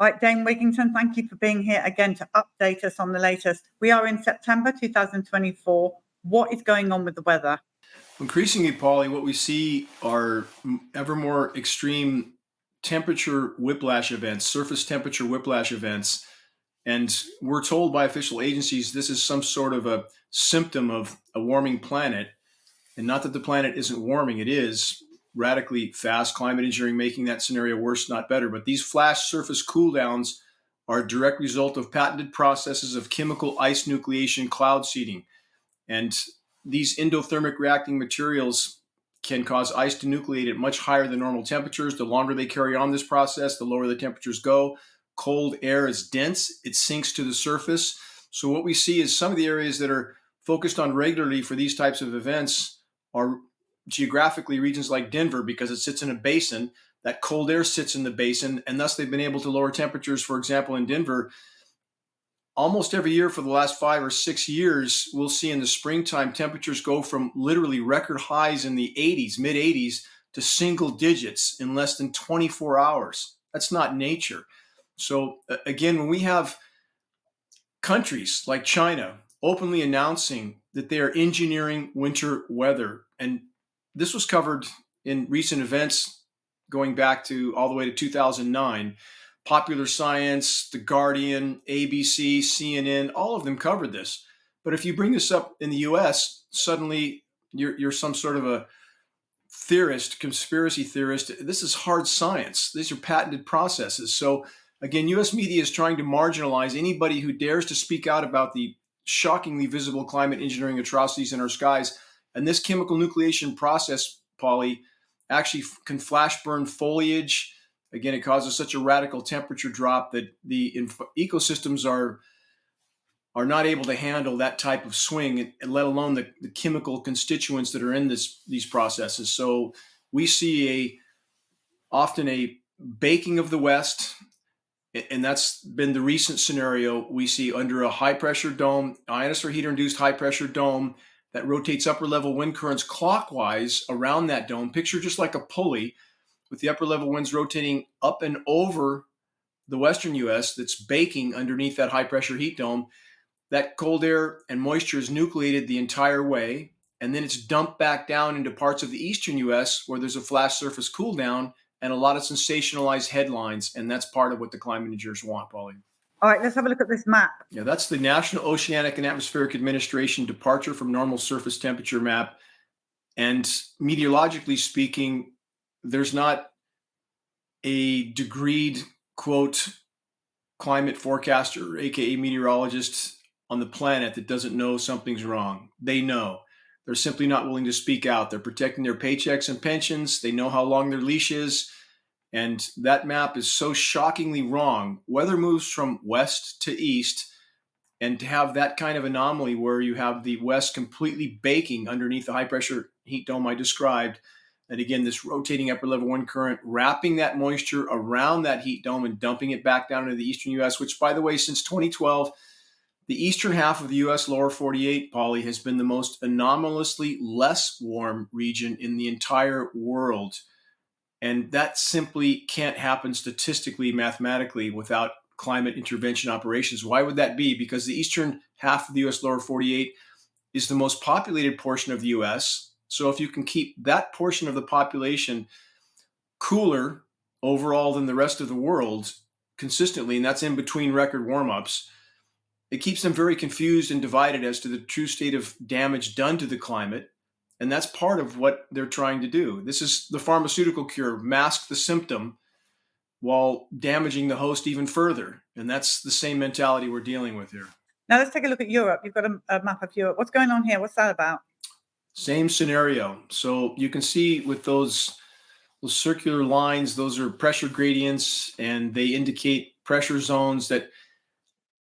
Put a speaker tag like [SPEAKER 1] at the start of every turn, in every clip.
[SPEAKER 1] All right, Dane Wingington, thank you for being here again to update us on the latest. We are in September 2024. What is going on with the weather?
[SPEAKER 2] Increasingly, Polly, what we see are ever more extreme temperature whiplash events, surface temperature whiplash events. And we're told by official agencies this is some sort of a symptom of a warming planet. And not that the planet isn't warming, it is radically fast climate engineering making that scenario worse, not better. But these flash surface cool downs are a direct result of patented processes of chemical ice nucleation cloud seeding. And these endothermic reacting materials can cause ice to nucleate at much higher than normal temperatures. The longer they carry on this process, the lower the temperatures go. Cold air is dense, it sinks to the surface. So what we see is some of the areas that are focused on regularly for these types of events are geographically regions like Denver, because it sits in a basin. That cold air sits in the basin, and thus they've been able to lower temperatures. For example, in Denver, almost every year for the last 5 or 6 years, we'll see in the springtime temperatures go from literally record highs in the 80s, mid 80s, to single digits in less than 24 hours. That's not nature. So again, when we have countries like China openly announcing that they are engineering winter weather, and this was covered in recent events going back to all the way to 2009, Popular Science, The Guardian, ABC, CNN, all of them covered this. But if you bring this up in the US, suddenly you're some sort of a theorist, conspiracy theorist. This is hard science. These are patented processes. So again, US media is trying to marginalize anybody who dares to speak out about the shockingly visible climate engineering atrocities in our skies. And this chemical nucleation process, Polly, actually can flash burn foliage. Again, it causes such a radical temperature drop that the ecosystems are not able to handle that type of swing, and let alone the chemical constituents that are in these processes. So we see often a baking of the West, and that's been the recent scenario we see under a high-pressure dome, ionosphere heater-induced high-pressure dome that rotates upper-level wind currents clockwise around that dome. Picture just like a pulley with the upper-level winds rotating up and over the western U.S. that's baking underneath that high-pressure heat dome. That cold air and moisture is nucleated the entire way, and then it's dumped back down into parts of the eastern U.S. where there's a flash surface cool down and a lot of sensationalized headlines, and that's part of what the climate engineers want, Pauline.
[SPEAKER 1] All right, let's have a look at this map.
[SPEAKER 2] Yeah, that's the National Oceanic and Atmospheric Administration departure from normal surface temperature map. And meteorologically speaking, there's not a degreed, quote, climate forecaster, aka meteorologist on the planet that doesn't know something's wrong. They know. They're simply not willing to speak out. They're protecting their paychecks and pensions. They know how long their leash is. And that map is so shockingly wrong. Weather moves from west to east, and to have that kind of anomaly where you have the west completely baking underneath the high pressure heat dome I described, and again, this rotating upper level wind current wrapping that moisture around that heat dome and dumping it back down into the eastern U.S., which, by the way, since 2012, the eastern half of the U.S. lower 48, Polly, has been the most anomalously less warm region in the entire world. And that simply can't happen statistically, mathematically, without climate intervention operations. Why would that be? Because the eastern half of the U.S. lower 48 is the most populated portion of the U.S. So if you can keep that portion of the population cooler overall than the rest of the world consistently, and that's in between record warm-ups, it keeps them very confused and divided as to the true state of damage done to the climate. And that's part of what they're trying to do. This is the pharmaceutical cure, mask the symptom while damaging the host even further. And that's the same mentality we're dealing with here.
[SPEAKER 1] Now let's take a look at Europe. You've got a map of Europe. What's going on here? What's that about?
[SPEAKER 2] Same scenario. So you can see with those circular lines, those are pressure gradients, and they indicate pressure zones. That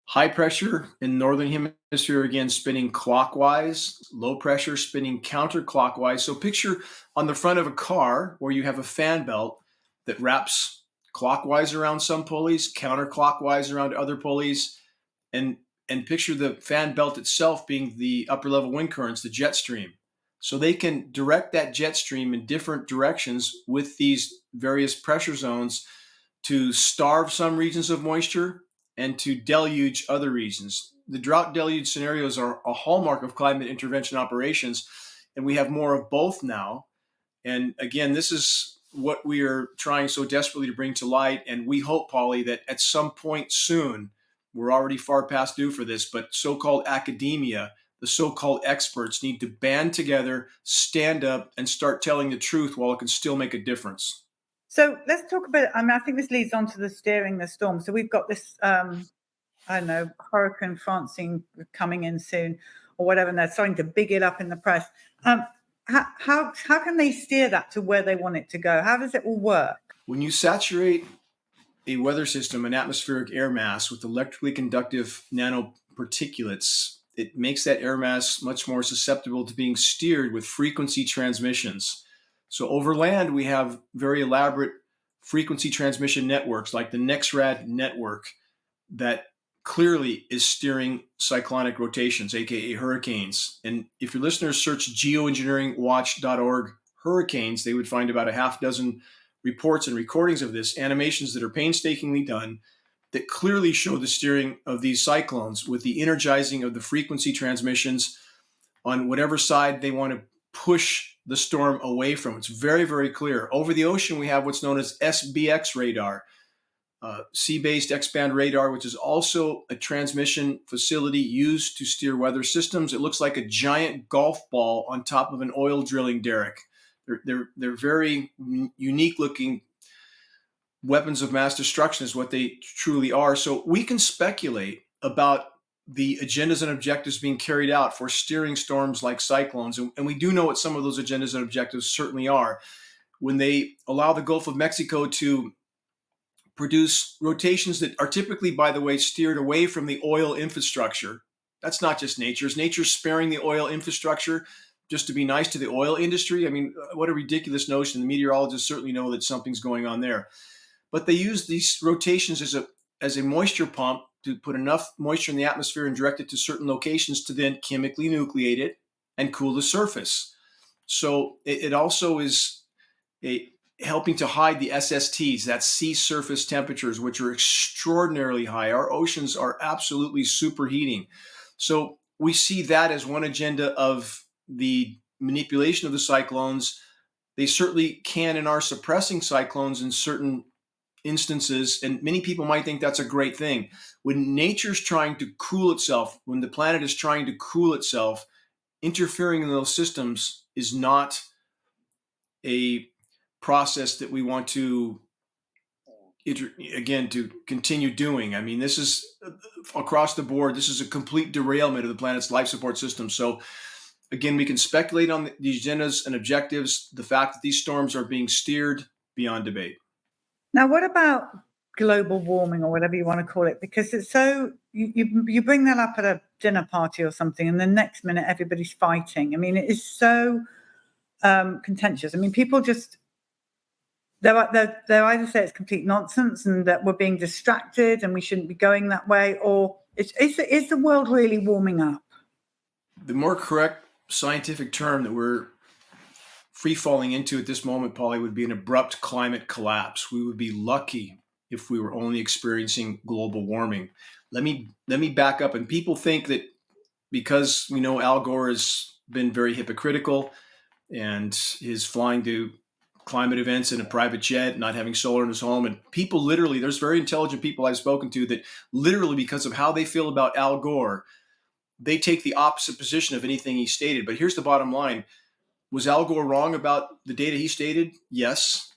[SPEAKER 2] high pressure in northern hemisphere, again, spinning clockwise, low pressure spinning counterclockwise. So picture on the front of a car where you have a fan belt that wraps clockwise around some pulleys, counterclockwise around other pulleys, and picture the fan belt itself being the upper level wind currents, the jet stream. So they can direct that jet stream in different directions with these various pressure zones to starve some regions of moisture and to deluge other regions. The drought deluge scenarios are a hallmark of climate intervention operations, and we have more of both now. And again, this is what we are trying so desperately to bring to light. And we hope, Polly, that at some point soon, we're already far past due for this, but so-called academia, the so-called experts need to band together, stand up, and start telling the truth while it can still make a difference.
[SPEAKER 1] So let's talk about, I mean, I think this leads on to the steering the storm. So we've got this, I don't know, Hurricane Francine coming in soon or whatever, and they're starting to big it up in the press. How can they steer that to where they want it to go? How does it all work?
[SPEAKER 2] When you saturate a weather system, an atmospheric air mass with electrically conductive nanoparticulates, it makes that air mass much more susceptible to being steered with frequency transmissions. So over land, we have very elaborate frequency transmission networks like the NEXRAD network that clearly is steering cyclonic rotations, aka hurricanes. And if your listeners search geoengineeringwatch.org hurricanes, they would find about a half dozen reports and recordings of this, animations that are painstakingly done that clearly show the steering of these cyclones with the energizing of the frequency transmissions on whatever side they want to push the storm away from. It's very, very clear. Over the ocean, we have what's known as SBX radar, sea-based X-band radar, which is also a transmission facility used to steer weather systems. It looks like a giant golf ball on top of an oil drilling derrick. They're very unique looking weapons of mass destruction is what they truly are. So we can speculate about the agendas and objectives being carried out for steering storms like cyclones. And we do know what some of those agendas and objectives certainly are. When they allow the Gulf of Mexico to produce rotations that are typically, by the way, steered away from the oil infrastructure. That's not just nature's. Nature's sparing the oil infrastructure just to be nice to the oil industry. I mean, what a ridiculous notion. The meteorologists certainly know that something's going on there. But they use these rotations as a moisture pump to put enough moisture in the atmosphere and direct it to certain locations to then chemically nucleate it and cool the surface. So it also is helping to hide the SSTs, that's sea surface temperatures, which are extraordinarily high. Our oceans are absolutely superheating. So we see that as one agenda of the manipulation of the cyclones. They certainly can and are suppressing cyclones in certain instances, and many people might think that's a great thing. When nature's trying to cool itself, when the planet is trying to cool itself, interfering in those systems is not a process that we want to, again, to continue doing. I mean, this is across the board. This is a complete derailment of the planet's life support system. So again, we can speculate on the agendas and objectives. The fact that these storms are being steered, beyond debate.
[SPEAKER 1] Now, what about global warming or whatever you want to call it? Because it's so, you bring that up at a dinner party or something, and the next minute everybody's fighting. I mean, it is so contentious. I mean, people just, they either say it's complete nonsense and that we're being distracted and we shouldn't be going that way, or is the world really warming up?
[SPEAKER 2] The more correct scientific term that we're free falling into at this moment, Polly, would be an abrupt climate collapse. We would be lucky if we were only experiencing global warming. Let me back up. And people think that because we know Al Gore has been very hypocritical and is flying to climate events in a private jet, not having solar in his home, and people literally, there's very intelligent people I've spoken to that literally, because of how they feel about Al Gore, they take the opposite position of anything he stated. But here's the bottom line. Was Al Gore wrong about the data he stated? Yes,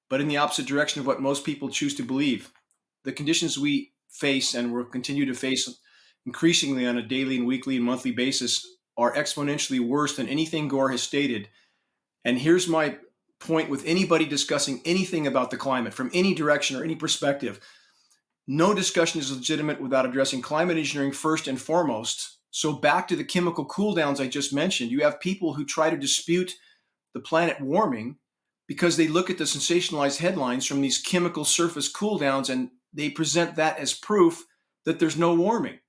[SPEAKER 2] but in the opposite direction of what most people choose to believe. The conditions we face and will continue to face increasingly on a daily and weekly and monthly basis are exponentially worse than anything Gore has stated. And here's my point with anybody discussing anything about the climate from any direction or any perspective. No discussion is legitimate without addressing climate engineering first and foremost. So back to the chemical cool downs I just mentioned, you have people who try to dispute the planet warming because they look at the sensationalized headlines from these chemical surface cool downs and they present that as proof that there's no warming,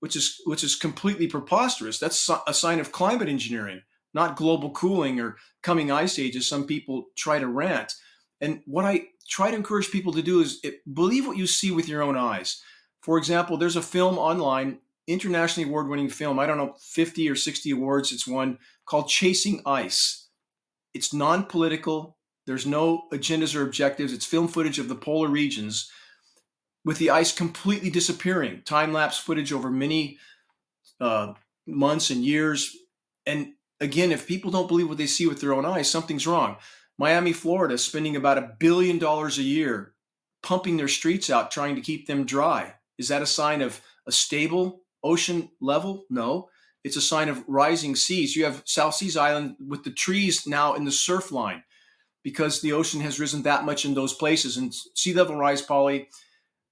[SPEAKER 2] which is completely preposterous. That's a sign of climate engineering, not global cooling or coming ice age, as some people try to rant. And what I try to encourage people to do is believe what you see with your own eyes. For example, there's a film online, internationally award-winning film, I don't know, 50 or 60 awards it's won, called Chasing Ice. It's non-political. There's no agendas or objectives. It's film footage of the polar regions with the ice completely disappearing, time-lapse footage over many months and years. And again, if people don't believe what they see with their own eyes, something's wrong. Miami, Florida, spending about $1 billion a year pumping their streets out, trying to keep them dry. Is that a sign of a stable ocean level? No. It's a sign of rising seas. You have South Seas Island with the trees now in the surf line because the ocean has risen that much in those places. And sea level rise, Polly,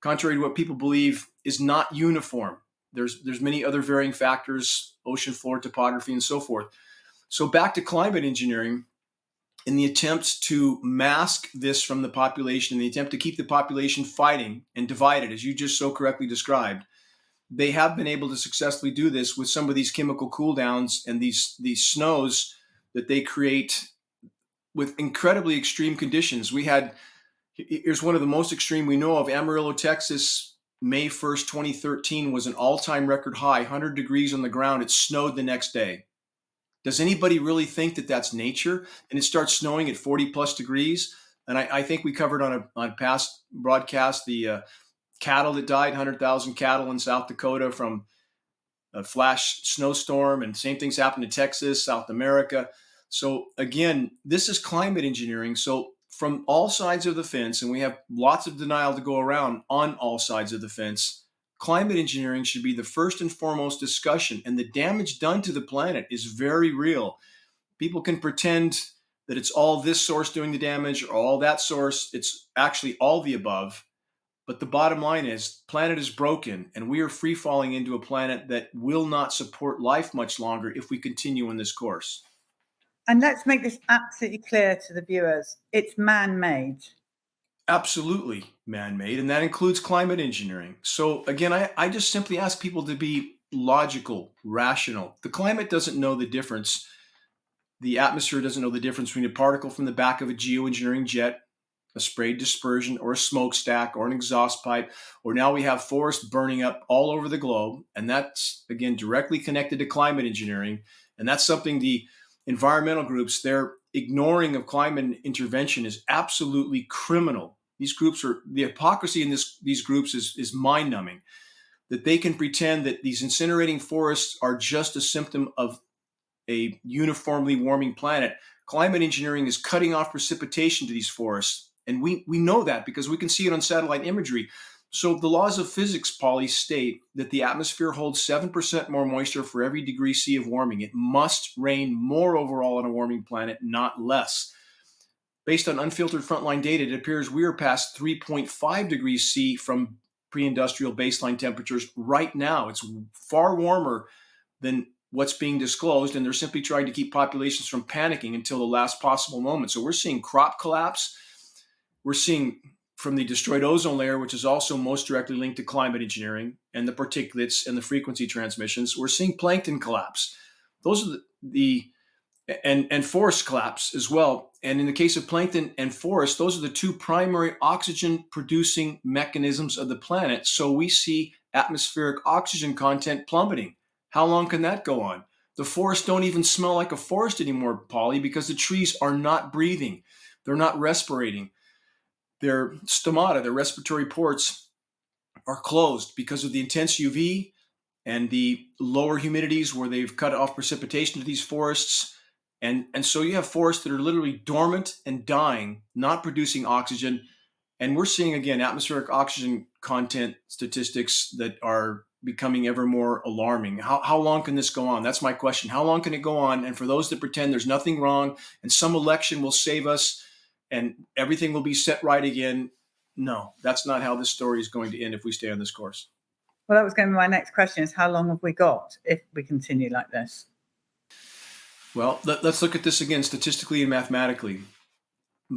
[SPEAKER 2] contrary to what people believe, is not uniform. There's many other varying factors, ocean floor topography, and so forth. So back to climate engineering, in the attempt to mask this from the population, in the attempt to keep the population fighting and divided, as you just so correctly described, they have been able to successfully do this with some of these chemical cool downs and these snows that they create with incredibly extreme conditions. Here's one of the most extreme we know of. Amarillo, Texas, May 1st, 2013 was an all-time record high, 100 degrees on the ground. It snowed the next day. Does anybody really think that that's nature? And it starts snowing at 40 plus degrees. And I think we covered on a past broadcast the cattle that died, 100,000 cattle in South Dakota from a flash snowstorm. And same things happened to Texas, South America. So again, this is climate engineering. So from all sides of the fence, and we have lots of denial to go around on all sides of the fence, climate engineering should be the first and foremost discussion. And the damage done to the planet is very real. People can pretend that it's all this source doing the damage or all that source. It's actually all the above. But the bottom line is, planet is broken, and we are free falling into a planet that will not support life much longer if we continue in this course.
[SPEAKER 1] And let's make this absolutely clear to the viewers. It's man-made.
[SPEAKER 2] Absolutely man-made, and that includes climate engineering. So again, I just simply ask people to be logical, rational. The climate doesn't know the difference. The atmosphere doesn't know the difference between a particle from the back of a geoengineering jet, a sprayed dispersion, or a smokestack, or an exhaust pipe, or now we have forests burning up all over the globe. And that's, again, directly connected to climate engineering. And that's something the environmental groups, their ignoring of climate intervention is absolutely criminal. These groups the hypocrisy in these groups is mind-numbing, that they can pretend that these incinerating forests are just a symptom of a uniformly warming planet. Climate engineering is cutting off precipitation to these forests. And we know that because we can see it on satellite imagery. So the laws of physics, Polly, state that the atmosphere holds 7% more moisture for every degree C of warming. It must rain more overall on a warming planet, not less. Based on unfiltered frontline data, it appears we are past 3.5 degrees C from pre-industrial baseline temperatures right now. It's far warmer than what's being disclosed, and they're simply trying to keep populations from panicking until the last possible moment. So we're seeing crop collapse. We're seeing from the destroyed ozone layer, which is also most directly linked to climate engineering and the particulates and the frequency transmissions, we're seeing plankton collapse. Those are and forest collapse as well. And in the case of plankton and forest, those are the two primary oxygen producing mechanisms of the planet. So we see atmospheric oxygen content plummeting. How long can that go on? The forests don't even smell like a forest anymore, Polly, because the trees are not breathing. They're not respirating. Their stomata, their respiratory ports, are closed because of the intense UV and the lower humidities where they've cut off precipitation to these forests. And so you have forests that are literally dormant and dying, not producing oxygen. And we're seeing, again, atmospheric oxygen content statistics that are becoming ever more alarming. How long can this go on? That's my question. How long can it go on? And for those that pretend there's nothing wrong and some election will save us and everything will be set right again, no, that's not how this story is going to end if we stay on this course.
[SPEAKER 1] Well, that was going to be my next question, is how long have we got if we continue like this?
[SPEAKER 2] Well, let's look at this again statistically and mathematically.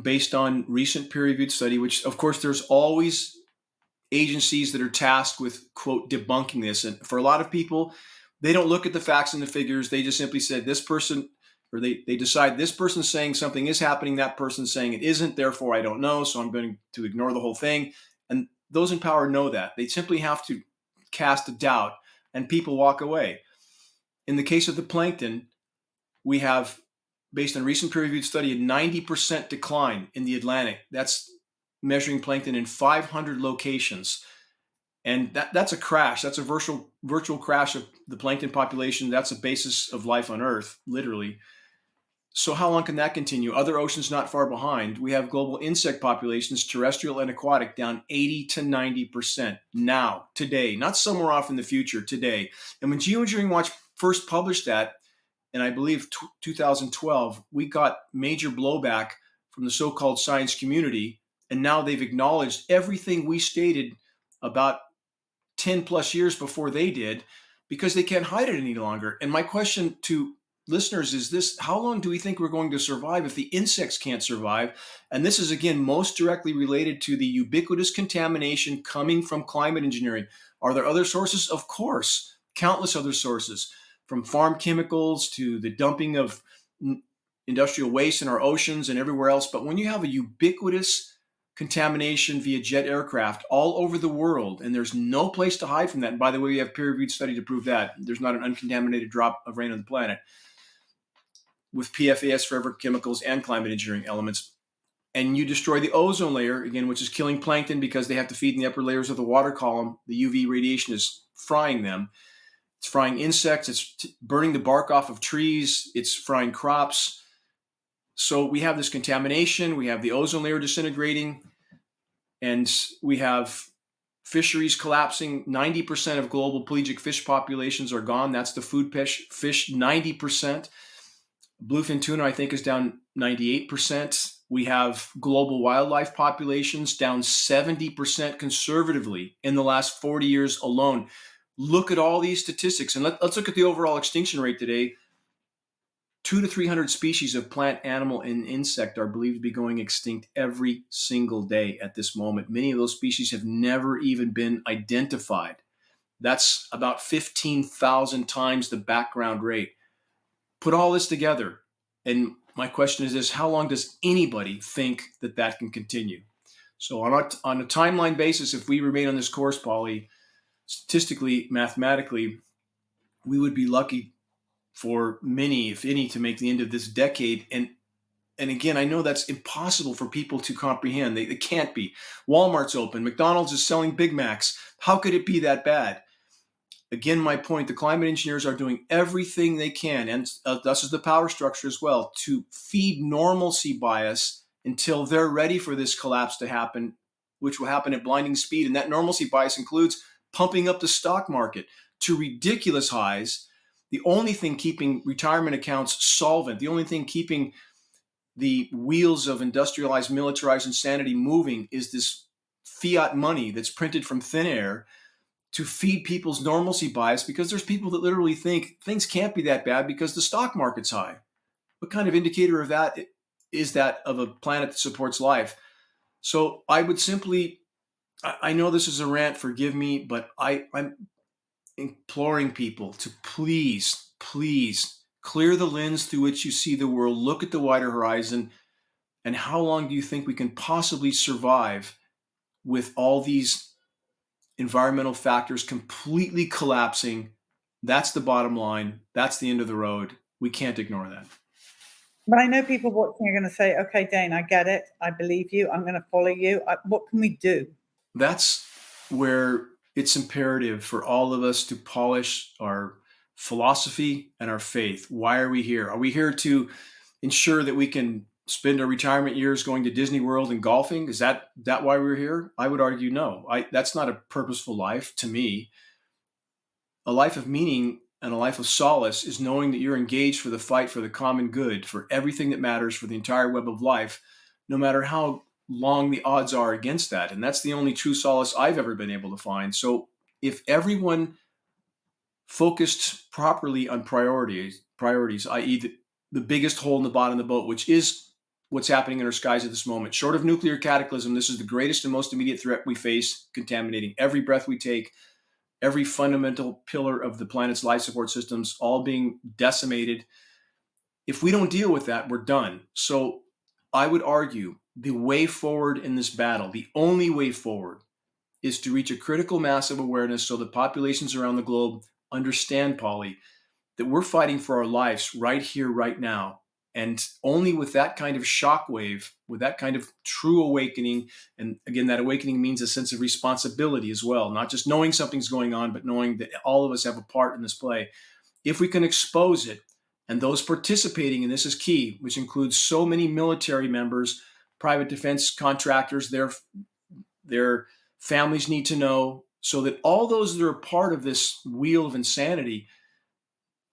[SPEAKER 2] Based on recent peer-reviewed study, which, of course, there's always agencies that are tasked with, quote, debunking this. And for a lot of people, they don't look at the facts and the figures. They just simply said this person or they decide this person's saying something is happening, that person's saying it isn't, therefore I don't know, so I'm going to ignore the whole thing. And those in power know that. They simply have to cast a doubt and people walk away. In the case of the plankton, we have, based on recent peer-reviewed study, a 90% decline in the Atlantic. That's measuring plankton in 500 locations. And that's a crash. That's a virtual crash of the plankton population. That's a basis of life on Earth, literally. So how long can that continue? Other oceans not far behind. We have global insect populations, terrestrial and aquatic, down 80 to 90% now, today, not somewhere off in the future, today. And when Geoengineering Watch first published that, and I believe 2012, we got major blowback from the so-called science community. And now they've acknowledged everything we stated about 10 plus years before they did, because they can't hide it any longer. And my question to listeners is this: how long do we think we're going to survive if the insects can't survive? And this is, again, most directly related to the ubiquitous contamination coming from climate engineering. Are there other sources? Of course, countless other sources, from farm chemicals to the dumping of industrial waste in our oceans and everywhere else. But when you have a ubiquitous contamination via jet aircraft all over the world, and there's no place to hide from that. And by the way, we have peer-reviewed study to prove that there's not an uncontaminated drop of rain on the planet, with PFAS, forever chemicals, and climate engineering elements. And you destroy the ozone layer, again, which is killing plankton because they have to feed in the upper layers of the water column. The UV radiation is frying them. It's frying insects. It's burning the bark off of trees. It's frying crops. So we have this contamination. We have the ozone layer disintegrating. And we have fisheries collapsing. 90% of global pelagic fish populations are gone. That's the food fish, 90%. Bluefin tuna, I think, is down 98%. We have global wildlife populations down 70% conservatively in the last 40 years alone. Look at all these statistics, and let's look at the overall extinction rate today. 200 to 300 species of plant, animal, and insect are believed to be going extinct every single day at this moment. Many of those species have never even been identified. That's about 15,000 times the background rate. Put all this together, and my question is this: how long does anybody think that can continue? So on a timeline basis, if we remain on this course, Polly, statistically, mathematically, we would be lucky for many, if any, to make the end of this decade. And again, I know that's impossible for people to comprehend. They can't be. Walmart's open. McDonald's is selling Big Macs. How could it be that bad? Again, my point, the climate engineers are doing everything they can, and thus is the power structure as well, to feed normalcy bias until they're ready for this collapse to happen, which will happen at blinding speed. And that normalcy bias includes pumping up the stock market to ridiculous highs. The only thing keeping retirement accounts solvent, the only thing keeping the wheels of industrialized, militarized insanity moving is this fiat money that's printed from thin air to feed people's normalcy bias, because there's people that literally think things can't be that bad because the stock market's high. What kind of indicator of that is that of a planet that supports life? So I would simply, I know this is a rant, forgive me, but I'm imploring people to please clear the lens through which you see the world, look at the wider horizon, and how long do you think we can possibly survive with all these environmental factors completely collapsing? That's the bottom line. That's the end of the road. We can't ignore that.
[SPEAKER 1] But I know people watching are going to say, okay, Dane, I get it. I believe you. I'm going to follow you. What can we do?
[SPEAKER 2] That's where it's imperative for all of us to polish our philosophy and our faith. Why are we here? Are we here to ensure that we can spend our retirement years going to Disney World and golfing? Is that why we're here? I would argue no. That's not a purposeful life to me. A life of meaning and a life of solace is knowing that you're engaged for the fight for the common good, for everything that matters, for the entire web of life, no matter how long the odds are against that. And that's the only true solace I've ever been able to find. So if everyone focused properly on priorities, i.e. the biggest hole in the bottom of the boat, which is what's happening in our skies at this moment. Short of nuclear cataclysm, this is the greatest and most immediate threat we face, contaminating every breath we take, every fundamental pillar of the planet's life support systems, all being decimated. If we don't deal with that, we're done. So I would argue the way forward in this battle, the only way forward, is to reach a critical mass of awareness so that populations around the globe understand, Polly, that we're fighting for our lives right here, right now. And only with that kind of shockwave, with that kind of true awakening, and again, that awakening means a sense of responsibility as well, not just knowing something's going on, but knowing that all of us have a part in this play. If we can expose it, and those participating, and this is key, which includes so many military members, private defense contractors, their families need to know, so that all those that are part of this wheel of insanity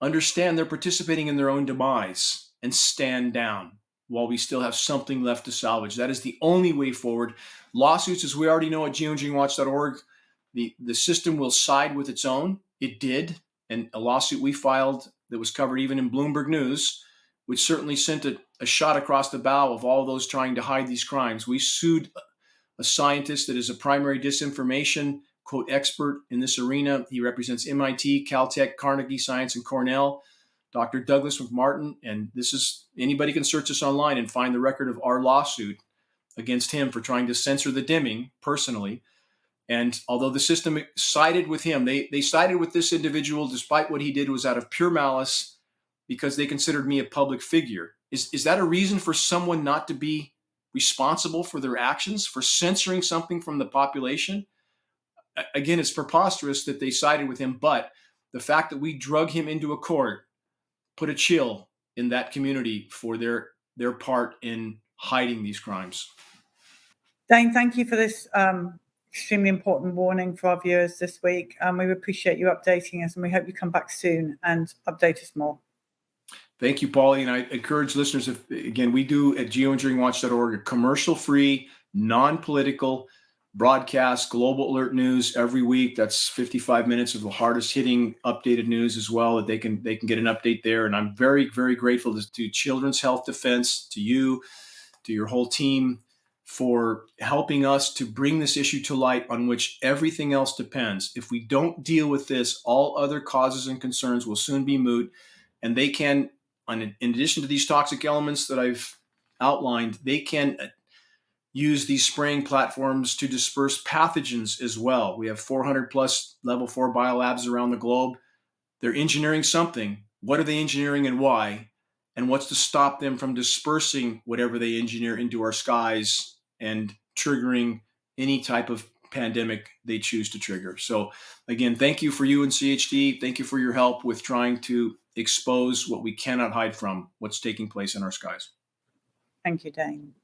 [SPEAKER 2] understand they're participating in their own demise and stand down while we still have something left to salvage. That is the only way forward. Lawsuits, as we already know at geoengineeringwatch.org, the system will side with its own. It did. And a lawsuit we filed that was covered even in Bloomberg News, which certainly sent a shot across the bow of all those trying to hide these crimes. We sued a scientist that is a primary disinformation quote expert in this arena. He represents MIT, Caltech, Carnegie Science, and Cornell, Dr. Douglas McMartin. And this is, anybody can search this online and find the record of our lawsuit against him for trying to censor the dimming personally. And although the system sided with him, they sided with this individual despite what he did was out of pure malice because they considered me a public figure. Is that a reason for someone not to be responsible for their actions, for censoring something from the population? Again, it's preposterous that they sided with him, but the fact that we drug him into a court put a chill in that community for their part in hiding these crimes.
[SPEAKER 1] Dane, thank you for this extremely important warning for our viewers this week. We appreciate you updating us, and we hope you come back soon and update us more.
[SPEAKER 2] Thank you, Paulie. And I encourage listeners, again, we do at geoengineeringwatch.org a commercial-free, non-political broadcast, global alert news every week. That's 55 minutes of the hardest hitting updated news as well, that they can get an update there. And I'm very, very grateful to Children's Health Defense, to you, to your whole team for helping us to bring this issue to light on which everything else depends. If we don't deal with this, all other causes and concerns will soon be moot. And they can, in addition to these toxic elements that I've outlined, they can use these spraying platforms to disperse pathogens as well. We have 400 plus level 4 biolabs around the globe. They're engineering something. What are they engineering and why? And what's to stop them from dispersing whatever they engineer into our skies and triggering any type of pandemic they choose to trigger? So again, thank you for you and CHD. Thank you for your help with trying to expose what we cannot hide from, what's taking place in our skies.
[SPEAKER 1] Thank you, Dane.